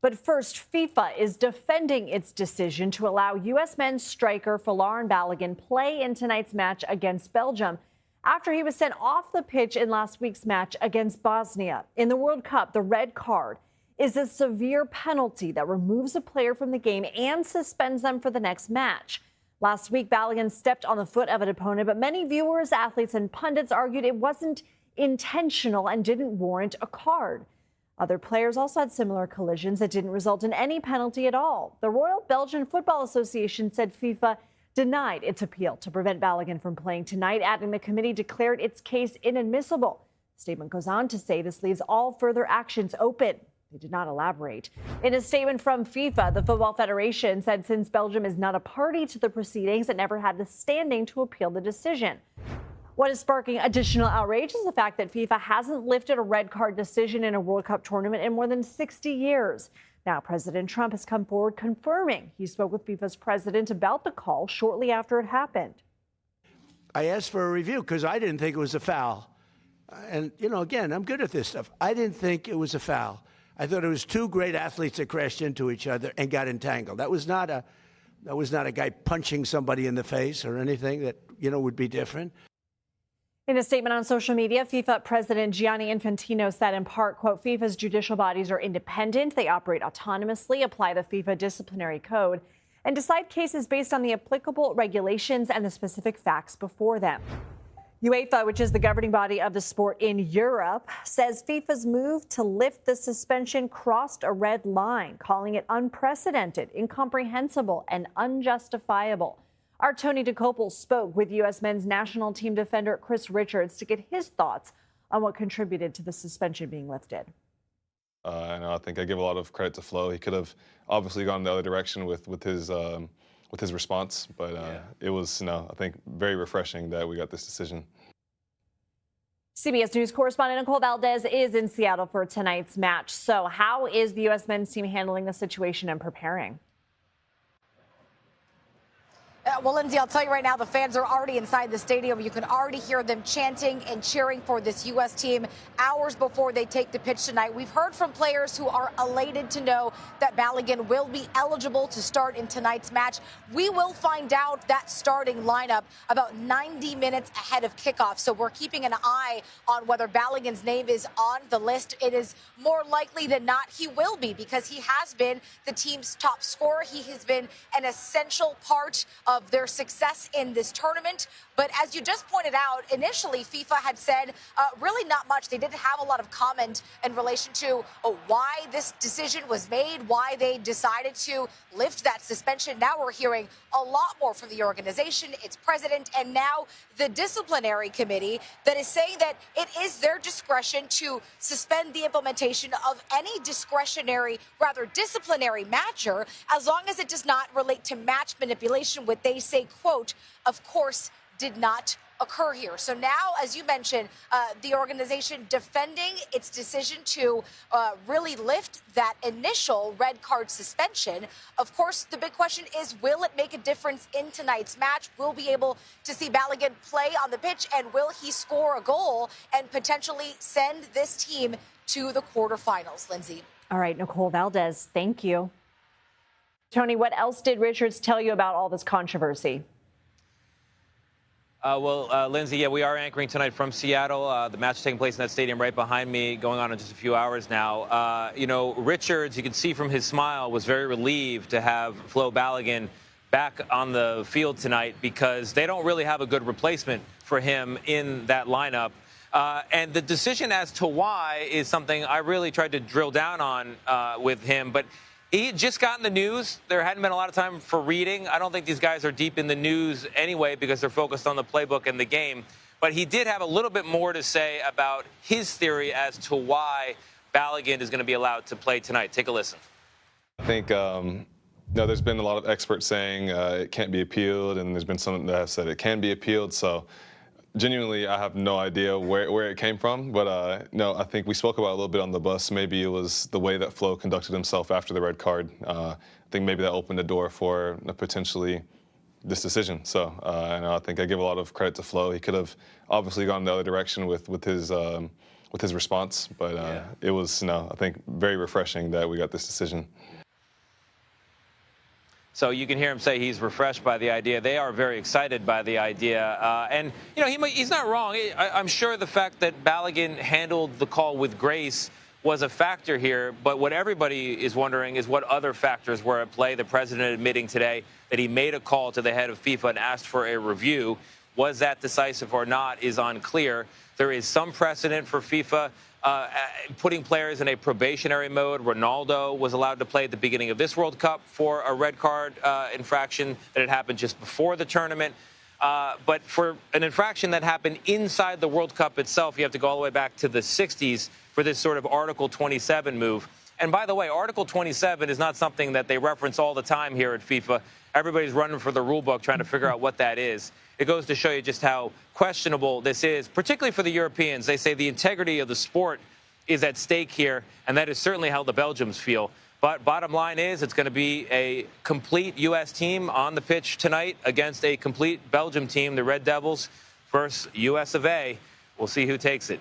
But first, FIFA is defending its decision to allow U.S. men's striker Folarin Balogun play in tonight's match against Belgium after he was sent off the pitch in last week's match against Bosnia. In the World Cup, the red card is a severe penalty that removes a player from the game and suspends them for the next match. Last week, Balogun stepped on the foot of an opponent, but many viewers, athletes, and pundits argued it wasn't intentional and didn't warrant a card. Other players also had similar collisions that didn't result in any penalty at all. The Royal Belgian Football Association said FIFA denied its appeal to prevent Balogun from playing tonight, adding the committee declared its case inadmissible. The statement goes on to say this leaves all further actions open. They did not elaborate. In a statement from FIFA, the Football Federation said since Belgium is not a party to the proceedings, it never had the standing to appeal the decision. What is sparking additional outrage is the fact that FIFA hasn't lifted a red card decision in a World Cup tournament in more than 60 years. Now, President Trump has come forward confirming he spoke with FIFA's president about the call shortly after it happened. I asked for a review because I didn't think it was a foul. And, again, I'm good at this stuff. I didn't think it was a foul. I thought it was two great athletes that crashed into each other and got entangled. That was not a guy punching somebody in the face or anything that, would be different. In a statement on social media, FIFA President Gianni Infantino said in part, quote, FIFA's judicial bodies are independent. They operate autonomously, apply the FIFA disciplinary code, and decide cases based on the applicable regulations and the specific facts before them. UEFA, which is the governing body of the sport in Europe, says FIFA's move to lift the suspension crossed a red line, calling it unprecedented, incomprehensible, and unjustifiable. Our Tony Dokoupil spoke with U.S. men's national team defender Chris Richards to get his thoughts on what contributed to the suspension being lifted. I think I give a lot of credit to Flo. He could have obviously gone the other direction with his response, but it was, I think, very refreshing that we got this decision. CBS News correspondent Nicole Valdes is in Seattle for tonight's match. So how is the U.S. men's team handling the situation and preparing? Well, Lindsay, I'll tell you right now, the fans are already inside the stadium. You can already hear them chanting and cheering for this U.S. team hours before they take the pitch tonight. We've heard from players who are elated to know that Balogun will be eligible to start in tonight's match. We will find out that starting lineup about 90 minutes ahead of kickoff. So we're keeping an eye on whether Balogun's name is on the list. It is more likely than not he will be, because he has been the team's top scorer. He has been an essential part of their success in this tournament. But as you just pointed out, initially FIFA had said really not much. They didn't have a lot of comment in relation to why this decision was made, why they decided to lift that suspension. Now we're hearing a lot more from the organization, its president, and now the disciplinary committee that is saying that it is their discretion to suspend the implementation of any discretionary, rather disciplinary matcher, as long as it does not relate to match manipulation, what they say, quote, of course, did not occur here. So now, as you mentioned, the organization defending its decision to really lift that initial red card suspension. Of course, the big question is, will it make a difference in tonight's match? We'll be able to see Balogun play on the pitch, and will he score a goal and potentially send this team to the quarterfinals? Lindsay. All right, Nicole Valdes, thank you. Tony, what else did Richards tell you about all this controversy? Lindsay, we are anchoring tonight from Seattle. The match is taking place in that stadium right behind me, going on in just a few hours now. Richards, you can see from his smile, was very relieved to have Flo Balogun back on the field tonight, because they don't really have a good replacement for him in that lineup. And the decision as to why is something I really tried to drill down on with him. But he had just gotten the news. There hadn't been a lot of time for reading. I don't think these guys are deep in the news anyway, because they're focused on the playbook and the game. But he did have a little bit more to say about his theory as to why Balogun is going to be allowed to play tonight. Take a listen. I think there's been a lot of experts saying it can't be appealed, and there's been some that have said it can be appealed. So genuinely, I have no idea where it came from, but no, I think we spoke about it a little bit on the bus. Maybe it was the way that Flo conducted himself after the red card. I think maybe that opened the door for potentially this decision. So I think I give a lot of credit to Flo. He could have obviously gone the other direction with his response. But it was, I think, very refreshing that we got this decision. So you can hear him say he's refreshed by the idea. They are very excited by the idea. And, he's not wrong. I'm sure the fact that Balogun handled the call with grace was a factor here. But what everybody is wondering is what other factors were at play. The president admitting today that he made a call to the head of FIFA and asked for a review. Was that decisive or not is unclear. There is some precedent for FIFA putting players in a probationary mode. Ronaldo was allowed to play at the beginning of this World Cup for a red card infraction that had happened just before the tournament. But for an infraction that happened inside the World Cup itself, you have to go all the way back to the 60s for this sort of Article 27 move. And by the way, Article 27 is not something that they reference all the time here at FIFA. Everybody's running for the rule book trying to figure out what that is. It goes to show you just how questionable this is, particularly for the Europeans. They say the integrity of the sport is at stake here, and that is certainly how the Belgians feel. But bottom line is it's going to be a complete U.S. team on the pitch tonight against a complete Belgium team, the Red Devils versus U.S. of A. We'll see who takes it.